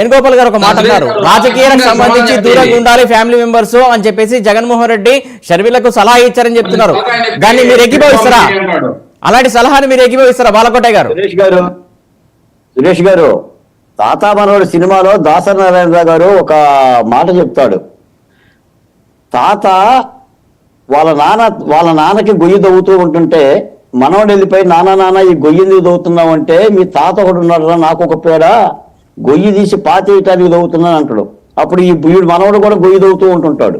వేణుగోపాల్ గారు ఒక మాట అన్నారు, రాజకీయాలకు సంబంధించి దూరంగా ఉండాలి ఫ్యామిలీ మెంబర్స్ అని చెప్పేసి జగన్మోహన్ రెడ్డి షర్మిలకు సలహా ఇచ్చారని చెప్తున్నారు. దాన్ని మీరు ఎగిపోయిస్తారా? అలాంటి సలహాని మీరు ఎగిపోయిస్తారా బాలకోటయ్య గారు? సురేష్ గారు తాతా మనోడు సినిమాలో దాసరి నారాయణరావు గారు ఒక మాట చెప్తాడు. తాత వాళ్ళ నాన్నకి గొయ్యి దవ్వుతూ ఉంటుంటే మనోడు వెళ్ళిపోయి నాన్న ఈ గొయ్యి ఎందుకు దవ్వుతున్నావు అంటే, మీ తాత ఒకడు ఉన్నాడు నాకు ఒక పేడ గొయ్యి తీసి పాతేయటానికి దవ్వుతున్నాను అంటాడు. అప్పుడు ఈ మనవడు కూడా గొయ్యి దవ్వుతూ ఉంటుంటాడు.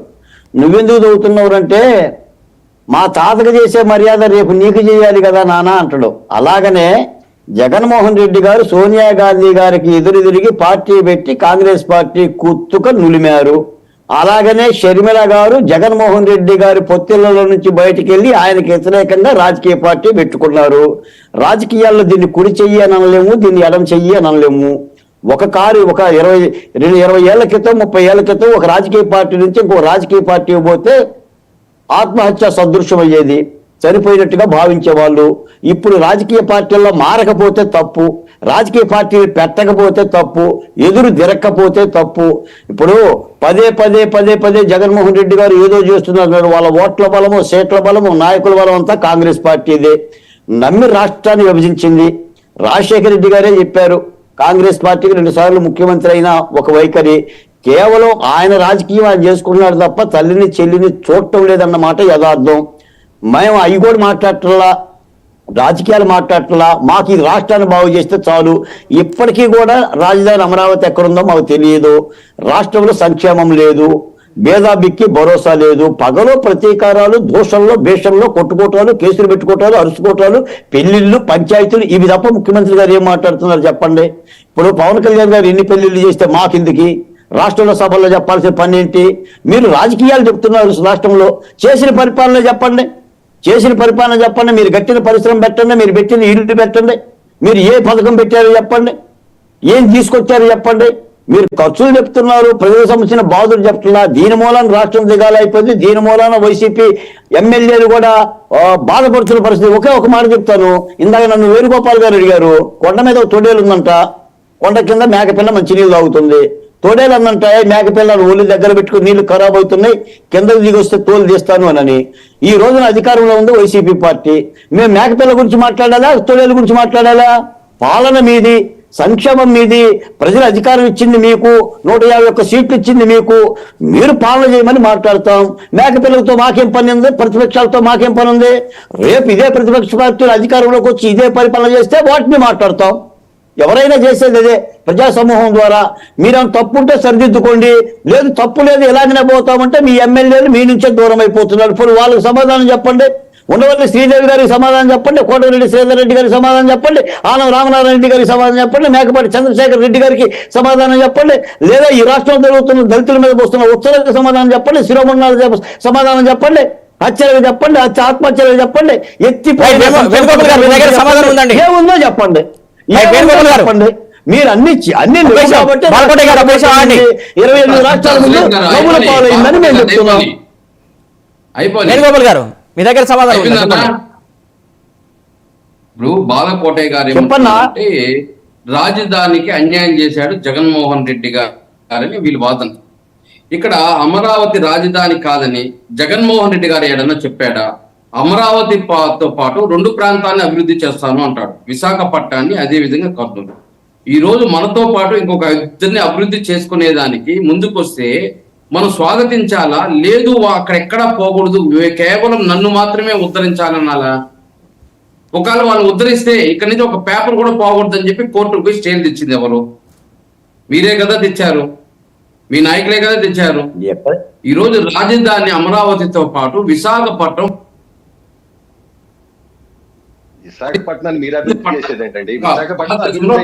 నువ్వెందుకు దవ్వుతున్నావు అంటే, మా తాతకు చేసే మర్యాద రేపు నీకు చేయాలి కదా నాన్న అంటాడు. అలాగనే జగన్మోహన్ రెడ్డి గారు సోనియా గాంధీ గారికి ఎదురుదిరిగి పార్టీ పెట్టి కాంగ్రెస్ పార్టీ కుత్తుక నులిమారు. అలాగనే షర్మిల గారు జగన్మోహన్ రెడ్డి గారి పొత్తిళ్లలో నుంచి బయటికి వెళ్ళి ఆయనకి వ్యతిరేకంగా రాజకీయ పార్టీ పెట్టుకున్నారు. రాజకీయాల్లో దీన్ని కుడి చెయ్యి అని అనలేము, దీన్ని ఎడం చెయ్యి అని అనలేము. ఒక 20 ఏళ్ల క్రితం 30 ఏళ్ల క్రితం ఒక రాజకీయ పార్టీ నుంచి ఇంకో రాజకీయ పార్టీ పోతే ఆత్మహత్య సదృశ్యం అయ్యేది, చనిపోయినట్టుగా భావించేవాళ్ళు. ఇప్పుడు రాజకీయ పార్టీల్లో మారకపోతే తప్పు, రాజకీయ పార్టీలు పెట్టకపోతే తప్పు, ఎదురు తిరగకపోతే తప్పు. ఇప్పుడు పదే జగన్మోహన్ రెడ్డి గారు ఏదో చేస్తున్నారు. వాళ్ళ ఓట్ల బలము, సీట్ల బలము, నాయకుల బలం అంతా కాంగ్రెస్ పార్టీదే. నమ్మి రాష్ట్రాన్ని విభజించింది. రాజశేఖర రెడ్డి గారే చెప్పారు, కాంగ్రెస్ పార్టీకి 2 సార్లు ముఖ్యమంత్రి అయిన ఒక వైఖరి. కేవలం ఆయన రాజకీయం ఆయన చేసుకున్నాడు తప్ప తల్లిని చెల్లిని చూడటం లేదన్నమాట యథార్థం. మేము అవి కూడా మాట్లాడటంలా, రాజకీయాలు మాట్లాడటంలా, మాకు ఈ రాష్ట్రాన్ని బాగు చేస్తే చాలు. ఇప్పటికీ కూడా రాజధాని అమరావతి ఎక్కడుందో మాకు తెలియదు. రాష్ట్రంలో సంక్షేమం లేదు, భేదాబిక్కి భరోసా లేదు. పగలో ప్రతీకారాలు, దోషంలో భేషంలో కొట్టుకోవటాలు, కేసులు పెట్టుకోవటాలు, అరుచుకోవటాలు, పెళ్లిళ్ళు, పంచాయతీలు, ఇవి తప్ప ముఖ్యమంత్రి గారు ఏం మాట్లాడుతున్నారు చెప్పండి. ఇప్పుడు పవన్ కళ్యాణ్ గారు ఎన్ని పెళ్లిళ్ళు చేస్తే మాకిందుకి? రాష్ట్రంలో సభల్లో చెప్పాల్సిన పని ఏంటి? మీరు రాజకీయాలు చెప్తున్నారు. రాష్ట్రంలో చేసిన పరిపాలన చెప్పండి, చేసిన పరిపాలన చెప్పండి. మీరు కట్టిన పరిశ్రమ పెట్టండి, మీరు పెట్టిన ఇల్లు పెట్టండి, మీరు ఏ పథకం పెట్టారో చెప్పండి, ఏం తీసుకొచ్చారో చెప్పండి. మీరు ఖర్చులు చెప్తున్నారు, ప్రజలకు సంబంధించిన బాధలు చెప్తున్నా. దీని మూలాన రాష్ట్రం దిగాలైపోయింది. దీని మూలాన వైసీపీ ఎమ్మెల్యేలు కూడా బాధపడుతున్న పరిస్థితి. ఒకే ఒక మాట చెప్తాను. ఇందాక నన్ను వేణుగోపాల్ గారు అడిగారు, కొండ మీద తొడేలు ఉందంట, కొండ కింద మేకపిల్ల మంచి నీళ్ళు తాగుతుంది. తోడేలు అన్నంట మేకపిల్లను ఒళ్ళు దగ్గర పెట్టుకుని నీళ్లు ఖరాబ్ అవుతున్నాయి, కిందకు దిగి వస్తే తోలు తీస్తాను అని. ఈ రోజున అధికారంలో ఉంది వైసీపీ పార్టీ. మేము మేకపిల్ల గురించి మాట్లాడాలా, తోడేల గురించి మాట్లాడాలా? పాలన మీది, సంక్షేమం మీది, ప్రజలు అధికారం ఇచ్చింది మీకు, 151 సీట్లు ఇచ్చింది మీకు, మీరు పాలన చేయమని మాట్లాడతాం. మేకపిల్లలతో మాకేం పని ఉంది, ప్రతిపక్షాలతో మాకేం పని ఉంది? రేపు ఇదే ప్రతిపక్ష పార్టీలు అధికారంలోకి వచ్చి ఇదే పరిపాలన చేస్తే వాటిని మాట్లాడతాం. ఎవరైనా చేసేది అదే, ప్రజా సమూహం ద్వారా. మీరు తప్పు ఉంటే సరిదిద్దుకోండి, లేదు తప్పు లేదు ఎలాగనే పోతామంటే మీ ఎమ్మెల్యేలు మీ నుంచే దూరం అయిపోతున్నారు. ఇప్పుడు వాళ్ళకి సమాధానం చెప్పండి. ఉండవల్లి శ్రీదేవి గారికి సమాధానం చెప్పండి, కోటమిరెడ్డి శ్రీధర్ రెడ్డి గారికి సమాధానం చెప్పండి, ఆనం రామనారాయణ రెడ్డి గారికి సమాధానం చెప్పండి, మేకపాటి చంద్రశేఖర్ రెడ్డి గారికి సమాధానం చెప్పండి, లేదా ఈ రాష్ట్రంలో జరుగుతున్న దళితుల మీద వస్తున్న ఉత్తరాలకు సమాధానం చెప్పండి, శిరోమణాలకు సమాధానం చెప్పండి, హత్యలకు చెప్పండి, ఆత్మహత్యలకు చెప్పండి, ఏముందో చెప్పండి, చెప్పండి. మీరు అన్ని 28 రాష్ట్రాల ముందు నవ్వుల పాలైందని మేము చెప్తున్నాం. వేణుగోపాల్ గారు మీ దగ్గర సమాధానం ఇప్పుడు బాలకోటయ్య గారు ఏమంటే రాజధానికి అన్యాయం చేశాడు జగన్మోహన్ రెడ్డి గారని వీళ్ళు వాదన. ఇక్కడ అమరావతి రాజధాని కాదని జగన్మోహన్ రెడ్డి గారు ఏడన్నా చెప్పాడా? అమరావతితో పాటు 2 ప్రాంతాన్ని అభివృద్ధి చేస్తాను అంటాడు, విశాఖపట్నాన్ని, అదే విధంగా కర్నూలు. ఈ రోజు మనతో పాటు ఇంకొక 2 అభివృద్ధి చేసుకునేదానికి ముందుకొస్తే మనం స్వాగతించాలా? లేదు అక్కడెక్కడా పోకూడదు, కేవలం నన్ను మాత్రమే ఉద్ధరించాలనాలా? ఒకవేళ వాళ్ళు ఉద్ధరిస్తే ఇక్కడి నుంచి ఒక పేపర్ కూడా పోకూడదు అని చెప్పి కోర్టుకు పోయి స్టేలు తెచ్చింది ఎవరు? మీరే కదా తెచ్చారు, మీ నాయకులే కదా తెచ్చారు. ఈ రోజు రాజధాని అమరావతితో పాటు విశాఖపట్నం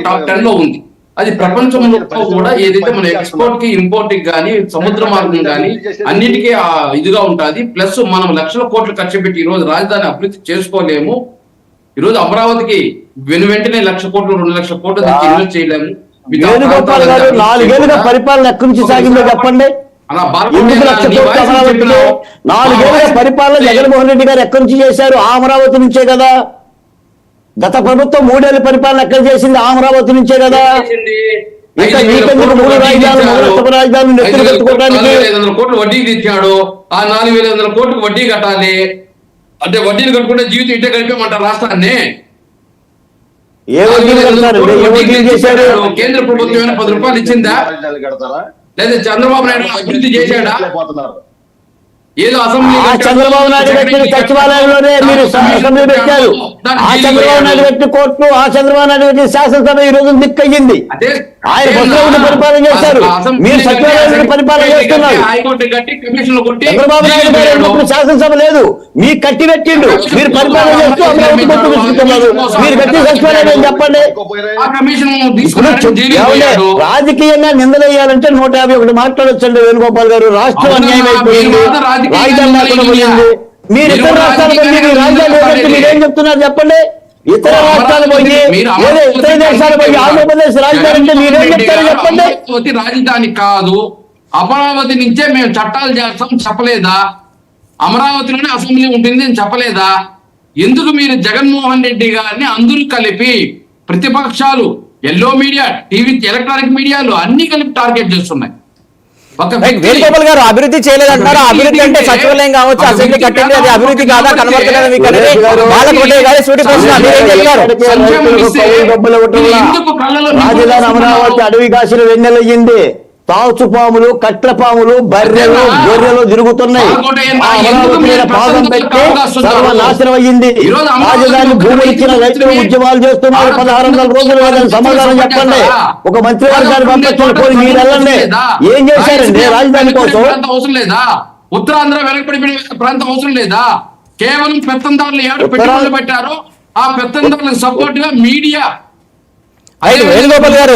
టాప్ 10 లో ఉంది. అది ప్రపంచంలో కూడా ఏదైతే మన ఎక్స్పోర్ట్ కి ఇంపోర్ట్ కి కానీ సముద్ర మార్గం కానీ అన్నిటికీ ఇదిగా ఉంటుంది. ప్లస్ మనం లక్షల కోట్లు ఖర్చు పెట్టి ఈ రోజు రాజధాని అభివృద్ధి చేసుకోలేము. ఈ రోజు అమరావతికి వెంటనే 1,00,000 కోట్లు 2,00,000 కోట్లు ఇన్వెస్ట్ చేయలేము. వేణుగోపాల్ గారు 4 ఏళ్ళుగా పరిపాలన ఎక్కడి నుంచి సాగిందో చెప్పండి. 4 ఏళ్ళుగా పరిపాలన జగన్మోహన్ రెడ్డి గారు ఎక్కడి నుంచి చేశారు? అమరావతి నుంచే కదా. గత ప్రభుత్వం 3 ఏళ్ళ పరిపాలన ఎక్కడ చేసింది? అమరావతి నుంచే కదా. ఇంకా మీకెందుకు 3 రాజధానులు మొదలెత్తమ రాజధానులు నెత్తులు పెట్టుకోవడానికి 4,500 కోట్లు వడ్డీకి తెచ్చాడు. ఆ 4,500 కోట్లకు వడ్డీ కట్టాలి అంటే వడ్డీలు కట్టుకుంటే జీవితం ఇంటే గడిపేమంటారు రాష్ట్రాన్ని. ఏ వడ్డీలు కడతారు? ఏ వడ్డీలు చేశాడు? కేంద్ర ప్రభుత్వం ఏమైనా 10 రూపాయలు ఇచ్చిందా? లేదా చంద్రబాబు నాయుడు అభివృద్ధి చేశాడా? ఏదో అసెంబ్లీ చంద్రబాబు నాయుడు పెట్టిన సచివాలయంలోనే మీరు అసెంబ్లీ పెట్టారు. ఆ చంద్రబాబు నాయుడు పెట్టిన కోర్టు, ఆ చంద్రబాబు నాయుడు పెట్టిన శాసనసభ ఈ రోజు దిక్కయ్యింది. ఆయన బస్సులో పరిపాలన చేశారు, మీరు సచివాలయంలో పరిపాలన చేస్తున్నారు. చంద్రబాబు నాయుడు గారు ఉన్నప్పుడు శాసనసభ లేదు, మీకు కట్టి పెట్టిండు, మీరు పరిపాలన చేస్తూ అమరావతి కొట్టు తీసుకుంటున్నారు. మీరు కట్టి సచివాలయం ఏం చెప్పండి. రాజకీయంగా నిందలేయాలంటే 151 మాట్లాడొచ్చండి వేణుగోపాల్ గారు. రాష్ట్రం అన్యాయం అయిపోయింది, రాజధాని లేకుండా పోయింది. మీరు ఇతర రాష్ట్రాలు పోయి మీ రాజధాని లేదంటే మీరేం చెప్తున్నారు చెప్పండి. ఇతర రాష్ట్రాలు పోయి లేదా ఇతర దేశాలు పోయి ఆంధ్రప్రదేశ్ రాజధాని అంటే మీరేం చెప్తారో చెప్పండి. అమరావతి రాజధాని కాదు, అమరావతి నుంచే మేము చట్టాలు చేస్తాం చెప్పలేదా? అమరావతిలోనే అసెంబ్లీ ఉంటుంది అని చెప్పలేదా? ఎందుకు మీరు జగన్మోహన్ రెడ్డి గారిని అందరూ కలిపి ప్రతిపక్షాలు, ఎల్లో మీడియా, టీవీ, ఎలక్ట్రానిక్ మీడియాలు అన్ని కలిపి టార్గెట్ చేస్తున్నాయి? వేణుగోపాల్ గారు అభివృద్ధి చేయలేదంటారా? అభివృద్ధి అంటే సచివాలయం కావచ్చు, అసెంబ్లీ కట్టింది, అది అభివృద్ధి కాదా? కనబడుతున్నది మీకు అనేది బాలకోటే గారి సూటి ప్రశ్న. మీరేం చెప్తారు? రాజధాని అమరావతి అడవి కాసిన వెన్నెలయ్యింది. తాచుపాములు, కట్లపాములు, బర్రెలు, గొర్రెలు తిరుగుతున్నాయి. ఆ అమరావతి మీద పాదం పెట్టి సర్వనాశనం అయ్యింది. రాజధాని భూములు ఇచ్చిన రైతులు ఉద్యమాలు చేస్తున్నారు. 1600 రోజులు వాళ్ళని సమాధానం చెప్పండి. ఒక మంత్రివర్గాన్ని పంపించండి, పోయి మీరు వెళ్ళండి. ఏం చేశారండి రాజధాని కోసం? అవసరం లేదా? ఉత్తరాంధ్ర వెనకబడిపోయిన ప్రాంతం అవసరం లేదా? కేవలం పెత్తందారులు ఏడు పెట్టుబడులు పెట్టారు. ఆ పెత్తందారులకు సపోర్ట్ గా మీడియా. వేణుగోపాల్ గారు